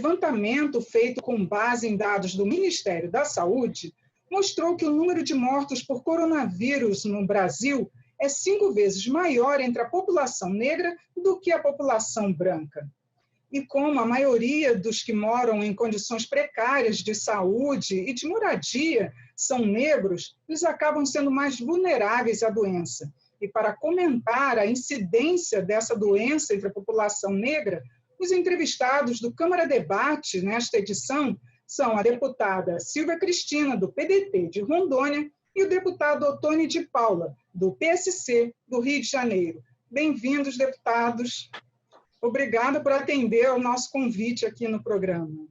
levantamento feito com base em dados do Ministério da Saúde mostrou que o número de mortos por coronavírus no Brasil é 5 vezes maior entre a população negra do que a população branca. E como a maioria dos que moram em condições precárias de saúde e de moradia são negros, eles acabam sendo mais vulneráveis à doença. E para comentar a incidência dessa doença entre a população negra, os entrevistados do Câmara Debate nesta edição são a deputada Silvia Cristina, do PDT de Rondônia, e o deputado Ottoni de Paula, do PSC do Rio de Janeiro. Bem-vindos, deputados. Obrigada por atender ao nosso convite aqui no programa.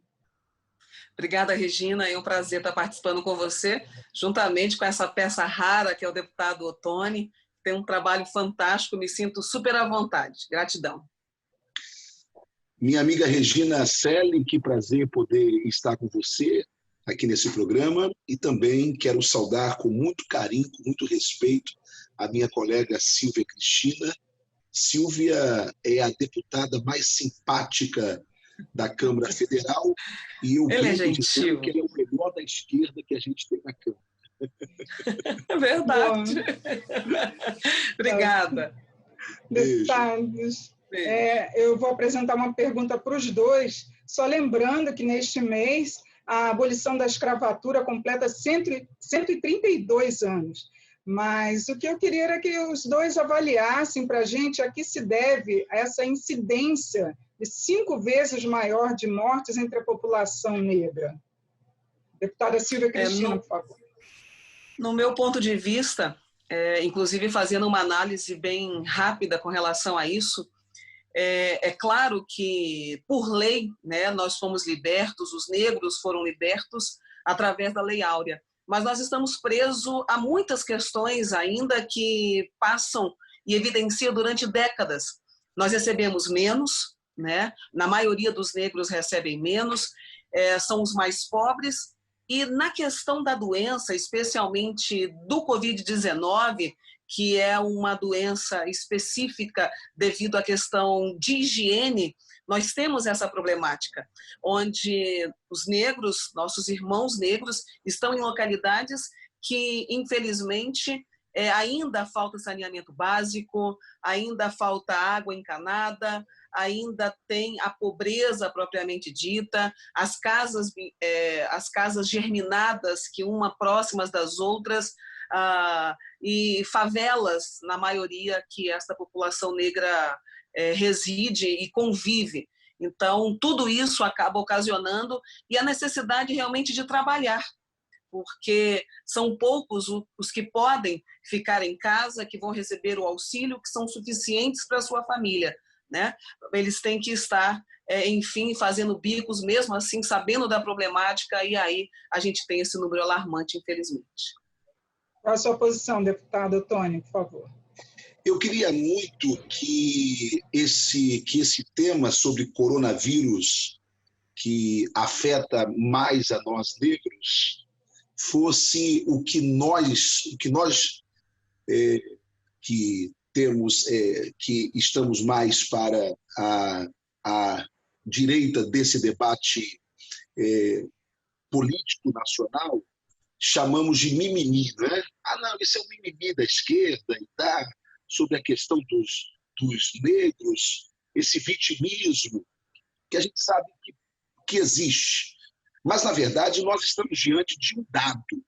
Obrigada, Regina. É um prazer estar participando com você, juntamente com essa peça rara que é o deputado Ottoni. Tem um trabalho fantástico, me sinto super à vontade. Gratidão. Minha amiga Regina Selle, que prazer poder estar com você aqui nesse programa, e também quero saudar com muito carinho, com muito respeito, a minha colega Silvia Cristina. Silvia é a deputada mais simpática da Câmara Federal e eu brinco dizendo que ele é o melhor da esquerda que a gente tem na Câmara. É verdade. Obrigada. Deputados, eu vou apresentar uma pergunta para os dois, só lembrando que neste mês a abolição da escravatura completa 132 anos. Mas o que eu queria era que os dois avaliassem para a gente a que se deve essa incidência de 5 vezes maior de mortes entre a população negra. Deputada Silvia Cristina, por favor. No meu ponto de vista, inclusive fazendo uma análise bem rápida com relação a isso, é claro que, por lei, né, nós fomos libertos, os negros foram libertos através da Lei Áurea. Mas nós estamos presos a muitas questões ainda que passam e evidenciam durante décadas. Nós recebemos menos, né? Na maioria dos negros recebem menos, são os mais pobres, e na questão da doença, especialmente do Covid-19, que é uma doença específica devido à questão de higiene, nós temos essa problemática, onde os negros, nossos irmãos negros, estão em localidades que, infelizmente, ainda falta saneamento básico, ainda falta água encanada, ainda tem a pobreza propriamente dita, as casas germinadas, que uma próximas das outras, e favelas, na maioria, que essa população negra reside e convive. Então, tudo isso acaba ocasionando e a necessidade realmente de trabalhar, porque são poucos os que podem ficar em casa, que vão receber o auxílio, que são suficientes para a sua família, né? Eles têm que estar, enfim, fazendo bicos, mesmo assim, sabendo da problemática, e aí a gente tem esse número alarmante, infelizmente. Qual a sua posição, deputado Ottoni, por favor? Eu queria muito que esse tema sobre coronavírus, que afeta mais a nós negros, fosse o que nós que temos, que estamos mais para a direita desse debate político nacional, chamamos de mimimi, né? Não, isso é um mimimi da esquerda e tal, sobre a questão dos negros, esse vitimismo, que a gente sabe que existe. Mas, na verdade, nós estamos diante de um dado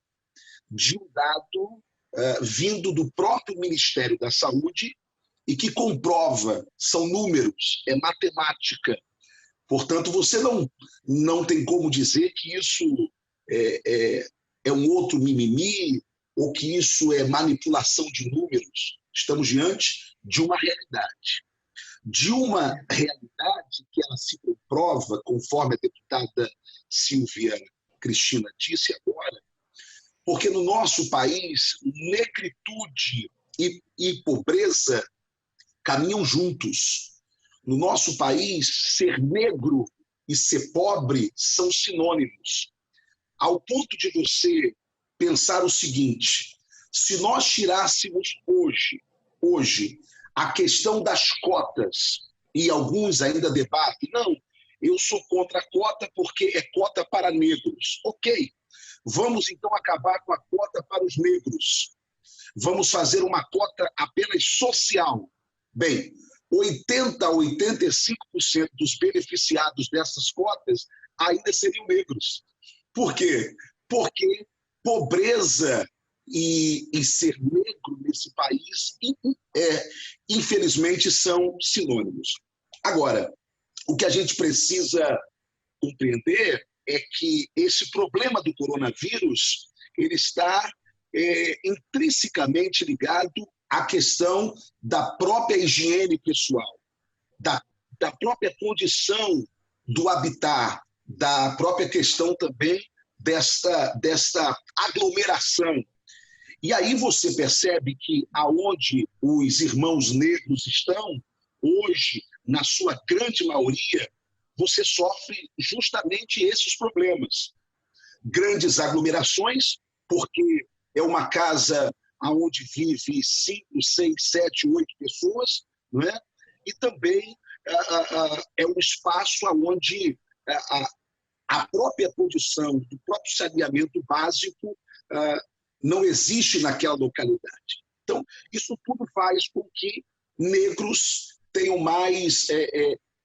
vindo do próprio Ministério da Saúde e que comprova, são números, é matemática. Portanto, você não tem como dizer que isso é um outro mimimi ou que isso é manipulação de números. Estamos diante de uma realidade. Que ela se comprova, conforme a deputada Silvia Cristina disse agora, porque no nosso país, negritude e pobreza caminham juntos. No nosso país, ser negro e ser pobre são sinônimos. Ao ponto de você pensar o seguinte: se nós tirássemos hoje a questão das cotas, e alguns ainda debatem, não, eu sou contra a cota porque é cota para negros. Ok, vamos então acabar com a cota para os negros. Vamos fazer uma cota apenas social. Bem, 80% a 85% dos beneficiados dessas cotas ainda seriam negros. Por quê? Porque pobreza e ser negro nesse país, infelizmente, são sinônimos. Agora, o que a gente precisa compreender é que esse problema do coronavírus ele está intrinsecamente ligado à questão da própria higiene pessoal, da própria condição do habitat, da própria questão também desta aglomeração. E aí você percebe que aonde os irmãos negros estão, hoje, na sua grande maioria, você sofre justamente esses problemas. Grandes aglomerações, porque é uma casa onde vive 5, 6, 7, 8 pessoas, não é? E também é um espaço onde a própria condição do próprio saneamento básico não existe naquela localidade. Então, isso tudo faz com que negros tenham mais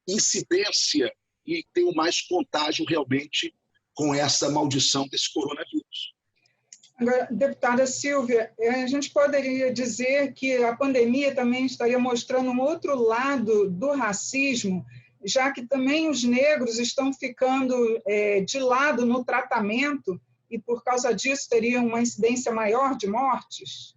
incidência e tenham mais contágio realmente com essa maldição desse coronavírus. Agora, deputada Silvia, a gente poderia dizer que a pandemia também estaria mostrando um outro lado do racismo, já que também os negros estão ficando de lado no tratamento e, por causa disso, teriam uma incidência maior de mortes?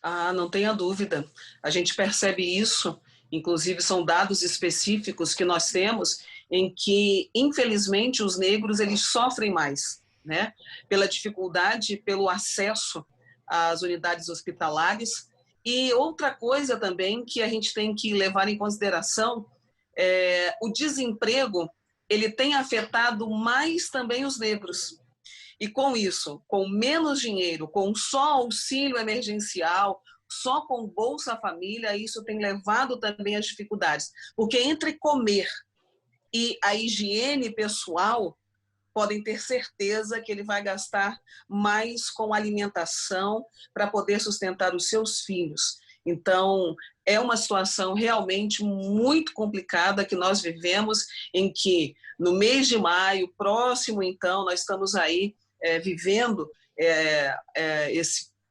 Ah, não tenha dúvida. A gente percebe isso, inclusive são dados específicos que nós temos em que, infelizmente, os negros eles sofrem mais, né? Pela dificuldade, pelo acesso às unidades hospitalares. E outra coisa também que a gente tem que levar em consideração o desemprego, ele tem afetado mais também os negros. E com isso, com menos dinheiro, com só auxílio emergencial, só com Bolsa Família, isso tem levado também às dificuldades. Porque entre comer e a higiene pessoal, podem ter certeza que ele vai gastar mais com alimentação para poder sustentar os seus filhos. Então, é uma situação realmente muito complicada que nós vivemos, em que no mês de maio, próximo então, nós estamos aí vivendo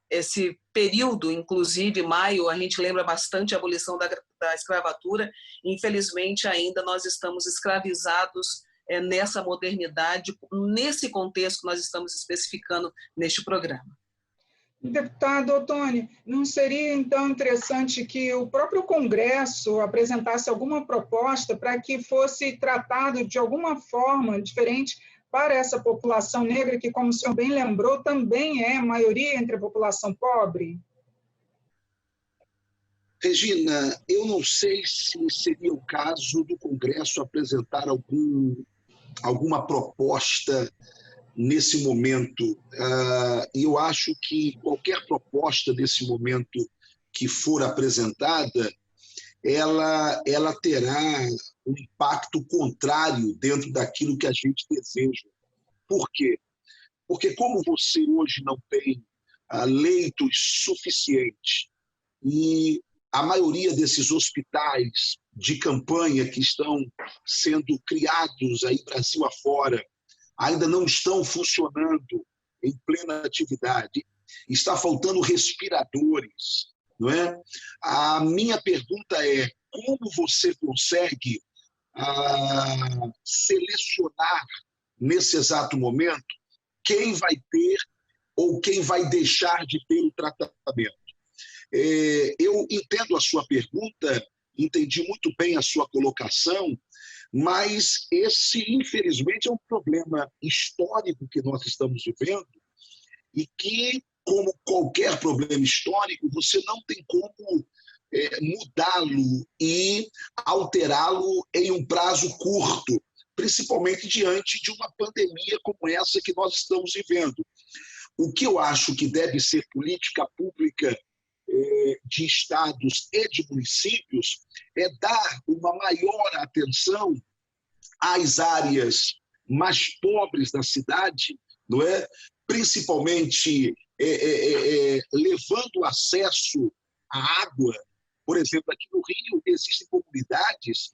esse período, inclusive maio, a gente lembra bastante a abolição da escravatura, infelizmente ainda nós estamos escravizados nessa modernidade, nesse contexto que nós estamos especificando neste programa. Deputado Ottoni, não seria então interessante que o próprio Congresso apresentasse alguma proposta para que fosse tratado de alguma forma diferente para essa população negra, que, como o senhor bem lembrou, também é maioria entre a população pobre? Regina, eu não sei se seria o caso do Congresso apresentar alguma proposta nesse momento. E eu acho que qualquer proposta nesse momento que for apresentada, ela terá um impacto contrário dentro daquilo que a gente deseja. Por quê? Porque como você hoje não tem leitos suficientes e a maioria desses hospitais de campanha que estão sendo criados aí Brasil afora ainda não estão funcionando em plena atividade, está faltando respiradores, não é? A minha pergunta é, como você consegue selecionar nesse exato momento quem vai ter ou quem vai deixar de ter o tratamento? Eu entendo a sua pergunta, entendi muito bem a sua colocação, mas esse, infelizmente, é um problema histórico que nós estamos vivendo e que, como qualquer problema histórico, você não tem como mudá-lo e alterá-lo em um prazo curto, principalmente diante de uma pandemia como essa que nós estamos vivendo. O que eu acho que deve ser política pública de estados e de municípios é dar uma maior atenção às áreas mais pobres da cidade, não é? Principalmente levando acesso à água. Por exemplo, aqui no Rio existem comunidades,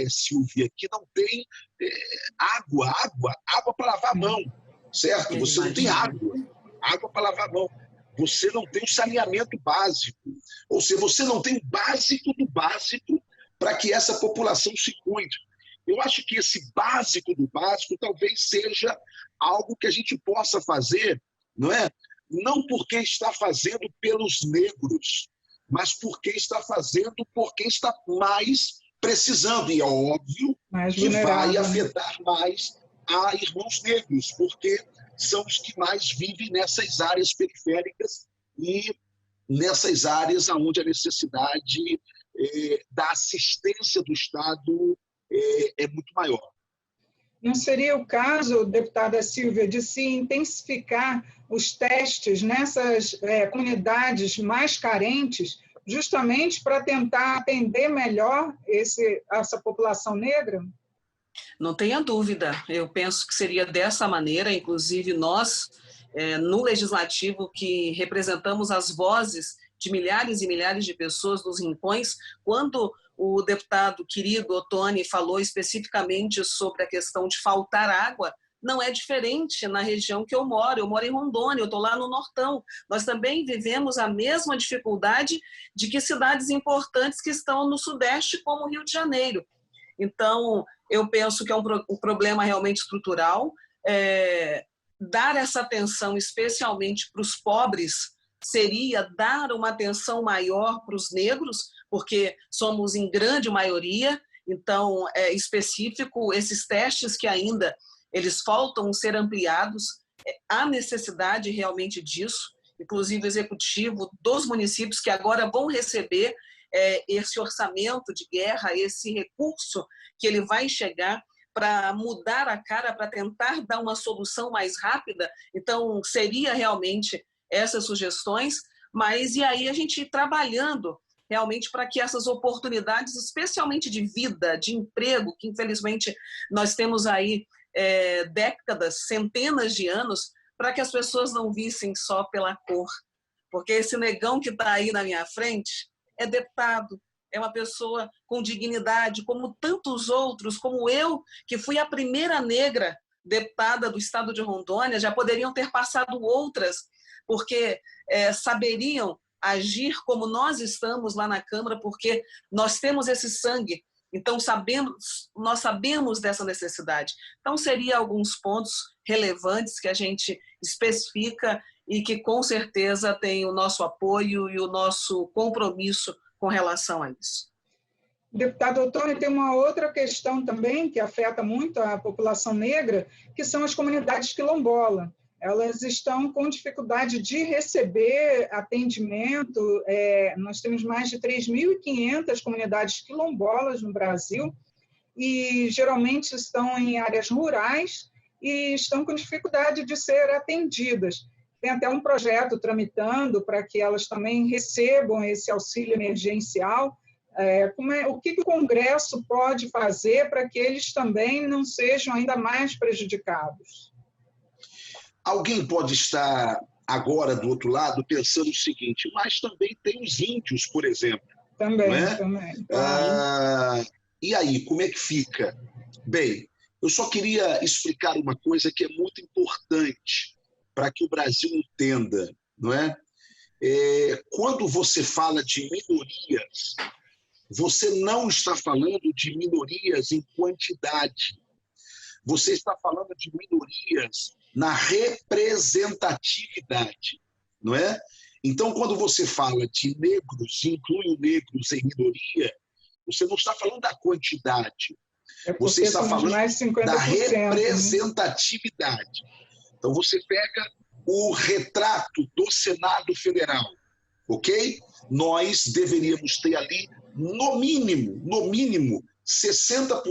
Silvia, que não tem água para lavar a mão, certo? Você não tem água para lavar a mão. Você não tem o saneamento básico. Ou seja, você não tem o básico do básico para que essa população se cuide. Eu acho que esse básico do básico talvez seja algo que a gente possa fazer, não é? Não porque está fazendo pelos negros, mas porque está fazendo por quem está mais precisando. E é óbvio que vai afetar mais a irmãos negros, porque são os que mais vivem nessas áreas periféricas e nessas áreas onde a necessidade da assistência do Estado é muito maior. Não seria o caso, deputada Silvia, de se intensificar os testes nessas comunidades mais carentes, justamente para tentar atender melhor essa população negra? Não tenha dúvida, eu penso que seria dessa maneira, inclusive nós, no Legislativo, que representamos as vozes de milhares e milhares de pessoas nos rincões, quando o deputado querido Ottoni falou especificamente sobre a questão de faltar água, não é diferente na região que eu moro em Rondônia, eu estou lá no Nortão. Nós também vivemos a mesma dificuldade de que cidades importantes que estão no Sudeste, como o Rio de Janeiro. Então, eu penso que é um problema realmente estrutural. Dar essa atenção especialmente para os pobres seria dar uma atenção maior para os negros, porque somos em grande maioria, então é específico, esses testes que ainda eles faltam ser ampliados, há necessidade realmente disso, inclusive o executivo dos municípios que agora vão receber esse orçamento de guerra, esse recurso que ele vai chegar para mudar a cara, para tentar dar uma solução mais rápida. Então, seria realmente essas sugestões, mas e aí a gente ir trabalhando realmente para que essas oportunidades, especialmente de vida, de emprego, que infelizmente nós temos aí décadas, centenas de anos, para que as pessoas não vissem só pela cor. Porque esse negão que está aí na minha frente é deputado, é uma pessoa com dignidade, como tantos outros, como eu, que fui a primeira negra deputada do estado de Rondônia, já poderiam ter passado outras, porque saberiam agir como nós estamos lá na Câmara, porque nós temos esse sangue, então nós sabemos dessa necessidade. Então, seria alguns pontos relevantes que a gente especifica e que, com certeza, tem o nosso apoio e o nosso compromisso com relação a isso. Deputado Ottoni, tem uma outra questão também que afeta muito a população negra, que são as comunidades quilombolas. Elas estão com dificuldade de receber atendimento. Nós temos mais de 3.500 comunidades quilombolas no Brasil e geralmente estão em áreas rurais e estão com dificuldade de ser atendidas. Tem até um projeto tramitando para que elas também recebam esse auxílio emergencial. O que o Congresso pode fazer para que eles também não sejam ainda mais prejudicados? Alguém pode estar agora do outro lado pensando o seguinte, mas também tem os índios, por exemplo. Também. E aí, como é que fica? Bem, eu só queria explicar uma coisa que é muito importante para que o Brasil entenda, não é? Quando você fala de minorias, você não está falando de minorias em quantidade. Você está falando de minorias na representatividade, não é? Então, quando você fala de negros, inclui negros em minoria, você não está falando da quantidade, você está falando da representatividade. Né? Então, você pega o retrato do Senado Federal, ok? Nós deveríamos ter ali, no mínimo, 60%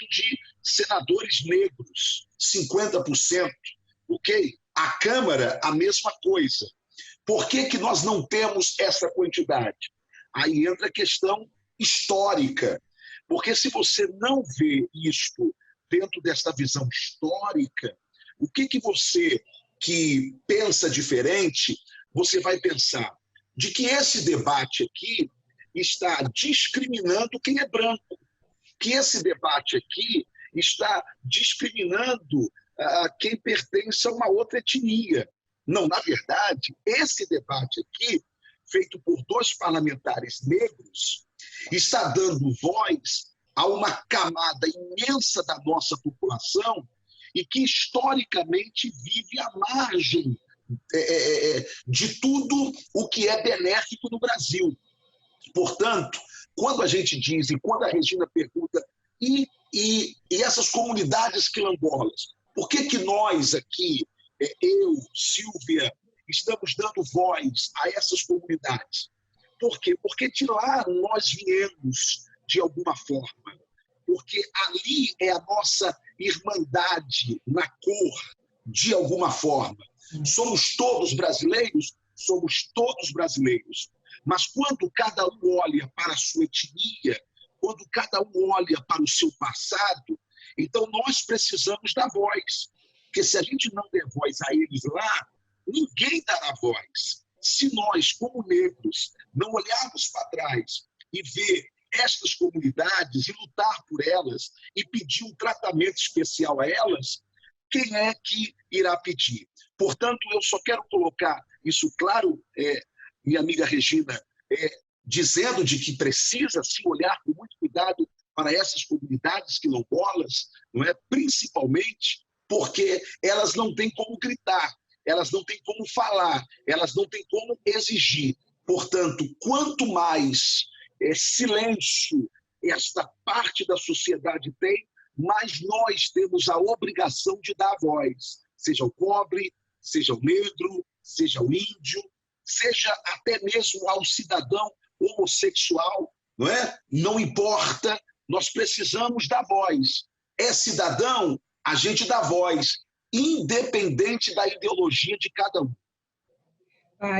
de senadores negros, 50%, ok? A Câmara, a mesma coisa. Por que nós não temos essa quantidade? Aí entra a questão histórica, porque se você não vê isto dentro desta visão histórica, o que você que pensa diferente, você vai pensar de que esse debate aqui está discriminando quem é branco, que esse debate aqui está discriminando quem pertence a uma outra etnia. Não, na verdade, esse debate aqui, feito por 2 parlamentares negros, está dando voz a uma camada imensa da nossa população e que historicamente vive à margem de tudo o que é benéfico no Brasil. Portanto, quando a gente diz, e quando a Regina pergunta, e essas comunidades quilombolas, por que nós aqui, eu, Silvia, estamos dando voz a essas comunidades? Por quê? Porque de lá nós viemos de alguma forma, porque ali é a nossa irmandade na cor, de alguma forma. Somos todos brasileiros? Somos todos brasileiros. Mas quando cada um olha para a sua etnia, quando cada um olha para o seu passado, então nós precisamos dar voz. Porque se a gente não der voz a eles lá, ninguém dará voz. Se nós, como negros, não olharmos para trás e ver estas comunidades e lutar por elas e pedir um tratamento especial a elas, quem é que irá pedir? Portanto, eu só quero colocar isso claro, minha amiga Regina, dizendo de que precisa se olhar com muito cuidado para essas comunidades quilombolas, não é? Principalmente porque elas não têm como gritar, elas não têm como falar, elas não têm como exigir. Portanto, quanto mais silêncio esta parte da sociedade tem, mais nós temos a obrigação de dar voz, seja o pobre, seja o negro, seja o índio, seja até mesmo ao cidadão homossexual, não é? Não importa, nós precisamos dar voz. É cidadão, a gente dá voz, independente da ideologia de cada um.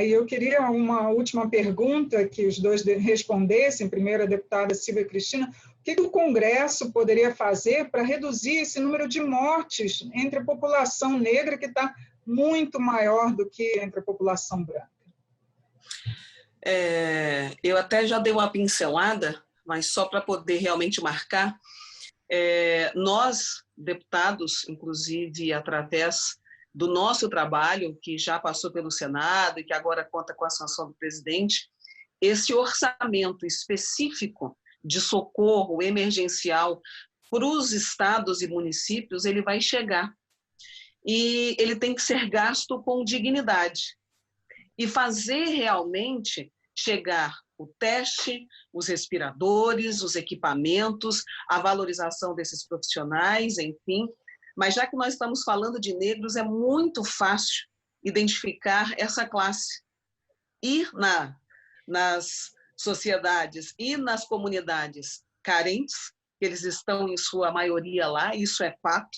Eu queria uma última pergunta que os dois respondessem. Primeiro, a deputada Silvia Cristina, o que o Congresso poderia fazer para reduzir esse número de mortes entre a população negra, que está muito maior do que entre a população branca? Eu até já dei uma pincelada, mas só para poder realmente marcar, nós, deputados, inclusive através do nosso trabalho, que já passou pelo Senado e que agora conta com a sanção do presidente, esse orçamento específico de socorro emergencial para os estados e municípios, ele vai chegar. E ele tem que ser gasto com dignidade e fazer realmente chegar o teste, os respiradores, os equipamentos, a valorização desses profissionais, enfim. Mas já que nós estamos falando de negros, é muito fácil identificar essa classe. Ir nas sociedades e nas comunidades carentes, eles estão em sua maioria lá, isso é fato,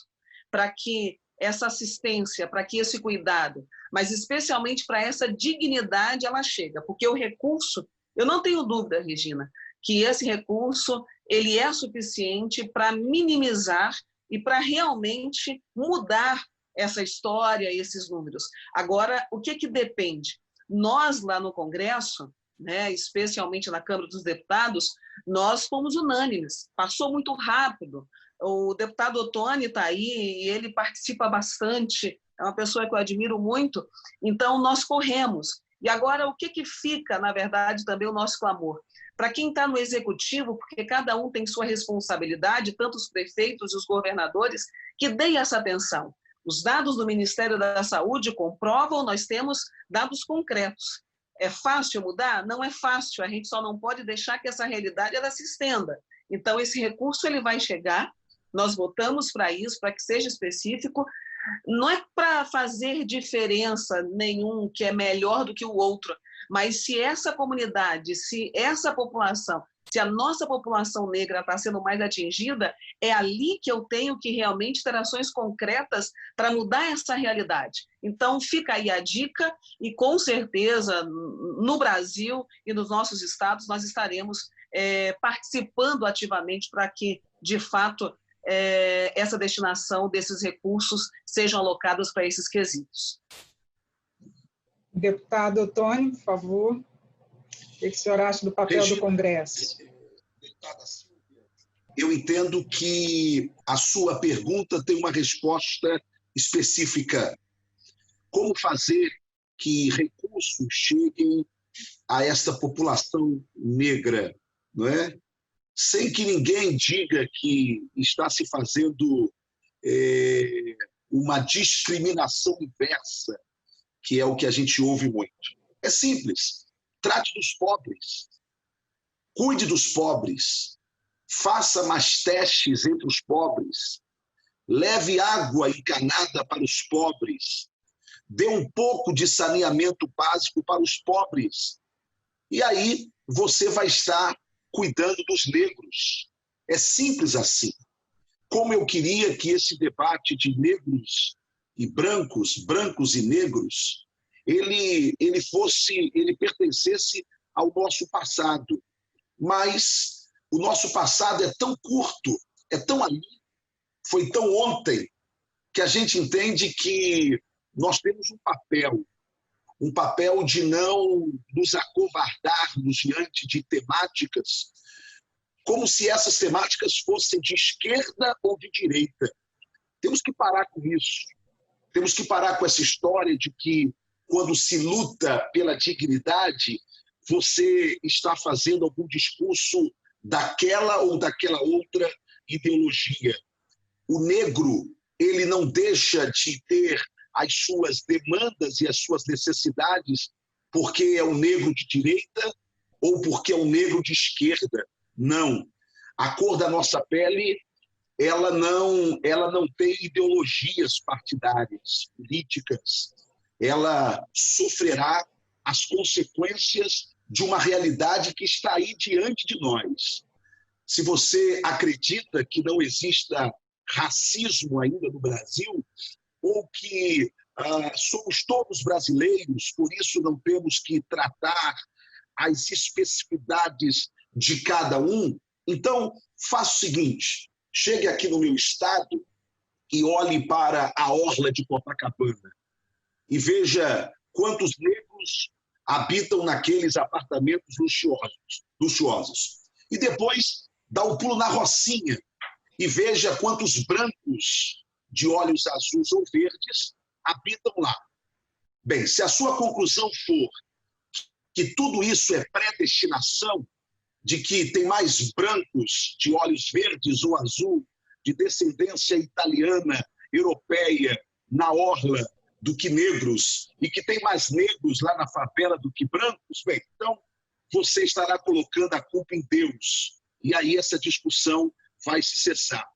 para que essa assistência, para que esse cuidado, mas especialmente para essa dignidade, ela chega. Porque o recurso, eu não tenho dúvida, Regina, que esse recurso ele é suficiente para minimizar e para realmente mudar essa história, esses números. Agora, o que depende? Nós, lá no Congresso, né, especialmente na Câmara dos Deputados, nós fomos unânimes, passou muito rápido. O deputado Ottoni está aí e ele participa bastante, é uma pessoa que eu admiro muito, então nós corremos. E agora, o que fica, na verdade, também o nosso clamor? Para quem está no executivo, porque cada um tem sua responsabilidade, tanto os prefeitos e os governadores, que deem essa atenção. Os dados do Ministério da Saúde comprovam, nós temos dados concretos. É fácil mudar? Não é fácil, a gente só não pode deixar que essa realidade ela se estenda. Então, esse recurso ele vai chegar, nós votamos para isso, para que seja específico, não é para fazer diferença nenhum que é melhor do que o outro, mas se essa comunidade, se essa população, se a nossa população negra está sendo mais atingida, é ali que eu tenho que realmente ter ações concretas para mudar essa realidade. Então, fica aí a dica e, com certeza, no Brasil e nos nossos estados, nós estaremos participando ativamente para que, de fato, essa destinação desses recursos sejam alocados para esses quesitos. Deputado Ottoni, por favor, o que o senhor acha do papel do Congresso? Deputada Silvia, eu entendo que a sua pergunta tem uma resposta específica. Como fazer que recursos cheguem a esta população negra, não é? Sem que ninguém diga que está se fazendo uma discriminação inversa, que é o que a gente ouve muito. É simples. Trate dos pobres. Cuide dos pobres. Faça mais testes entre os pobres. Leve água encanada para os pobres. Dê um pouco de saneamento básico para os pobres. E aí você vai estar cuidando dos negros. É simples assim. Como eu queria que esse debate de negros e brancos, brancos e negros, ele pertencesse ao nosso passado. Mas o nosso passado é tão curto, é tão ali, foi tão ontem, que a gente entende que nós temos um papel de não nos acovardarmos diante de temáticas, como se essas temáticas fossem de esquerda ou de direita. Temos que parar com isso. Temos que parar com essa história de que, quando se luta pela dignidade, você está fazendo algum discurso daquela ou daquela outra ideologia. O negro, ele não deixa de ter as suas demandas e as suas necessidades porque é um negro de direita ou porque é um negro de esquerda. Não. A cor da nossa pele, ela não tem ideologias partidárias, políticas. Ela sofrerá as consequências de uma realidade que está aí diante de nós. Se você acredita que não exista racismo ainda no Brasil, ou que somos todos brasileiros, por isso não temos que tratar as especificidades de cada um, então faça o seguinte, chegue aqui no meu estado e olhe para a orla de Copacabana e veja quantos negros habitam naqueles apartamentos luxuosos. E depois dá um pulo na Rocinha e veja quantos brancos de olhos azuis ou verdes habitam lá. Bem, se a sua conclusão for que tudo isso é predestinação, de que tem mais brancos de olhos verdes ou azul, de descendência italiana, europeia, na orla, do que negros, e que tem mais negros lá na favela do que brancos, bem, então você estará colocando a culpa em Deus. E aí essa discussão vai se cessar.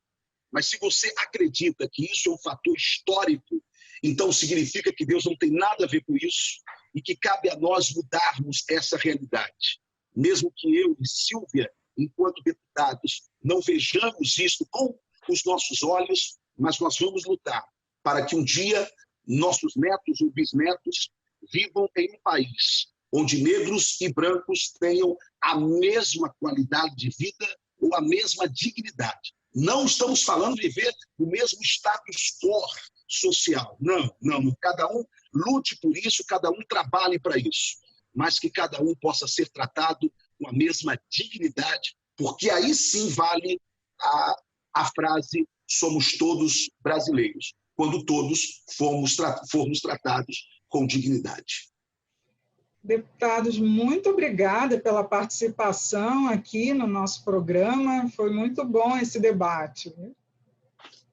Mas se você acredita que isso é um fator histórico, então significa que Deus não tem nada a ver com isso e que cabe a nós mudarmos essa realidade. Mesmo que eu e Silvia, enquanto deputados, não vejamos isto com os nossos olhos, mas nós vamos lutar para que um dia nossos netos ou bisnetos vivam em um país onde negros e brancos tenham a mesma qualidade de vida ou a mesma dignidade. Não estamos falando de viver no mesmo status quo social. Não. Cada um lute por isso, cada um trabalhe para isso. Mas que cada um possa ser tratado com a mesma dignidade, porque aí sim vale a frase somos todos brasileiros, quando todos formos tratados com dignidade. Deputados, muito obrigada pela participação aqui no nosso programa. Foi muito bom esse debate.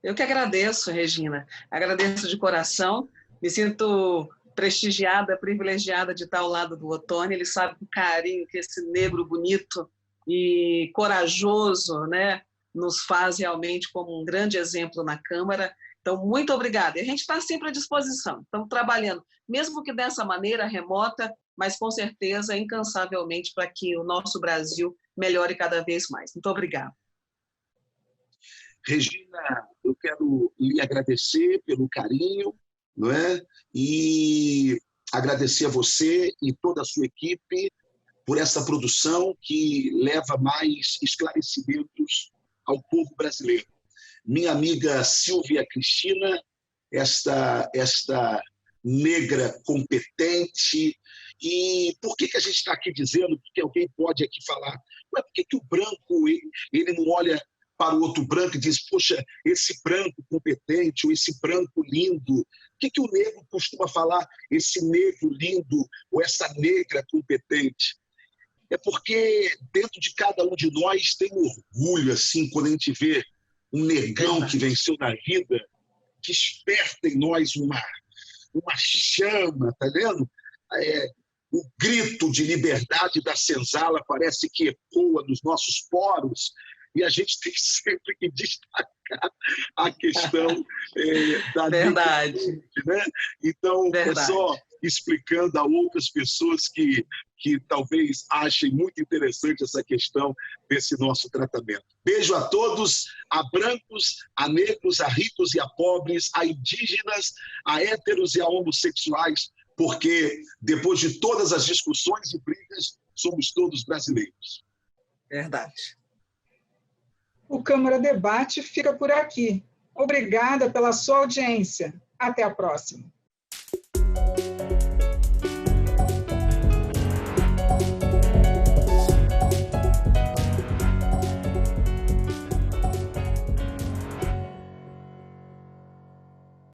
Eu que agradeço, Regina. Agradeço de coração. Me sinto prestigiada, privilegiada de estar ao lado do Ottoni. Ele sabe o carinho que esse negro bonito e corajoso, né, nos faz realmente como um grande exemplo na Câmara. Então, muito obrigada. E a gente está sempre à disposição. Estamos trabalhando, mesmo que dessa maneira remota, mas com certeza, incansavelmente, para que o nosso Brasil melhore cada vez mais. Muito obrigada. Regina, eu quero lhe agradecer pelo carinho, não é? E agradecer a você e toda a sua equipe por essa produção que leva mais esclarecimentos ao povo brasileiro. minha amiga Silvia Cristina, esta negra competente. E por que a gente está aqui dizendo, porque alguém pode aqui falar, mas por que o branco ele não olha para o outro branco e diz, poxa, esse branco competente, ou esse branco lindo? O que o negro costuma falar, esse negro lindo, ou essa negra competente? É porque dentro de cada um de nós tem um orgulho, assim, quando a gente vê um negão que venceu na vida, desperta em nós uma chama, tá vendo? O grito de liberdade da senzala parece que ecoa nos nossos poros, e a gente tem sempre que destacar a questão da Verdade. liberdade, né? Então, Verdade. é só explicando a outras pessoas que talvez achem muito interessante essa questão desse nosso tratamento. Beijo a todos, a brancos, a negros, a ricos e a pobres, a indígenas, a héteros e a homossexuais, porque depois de todas as discussões e brigas, somos todos brasileiros. Verdade. O Câmara Debate fica por aqui. Obrigada pela sua audiência. Até a próxima.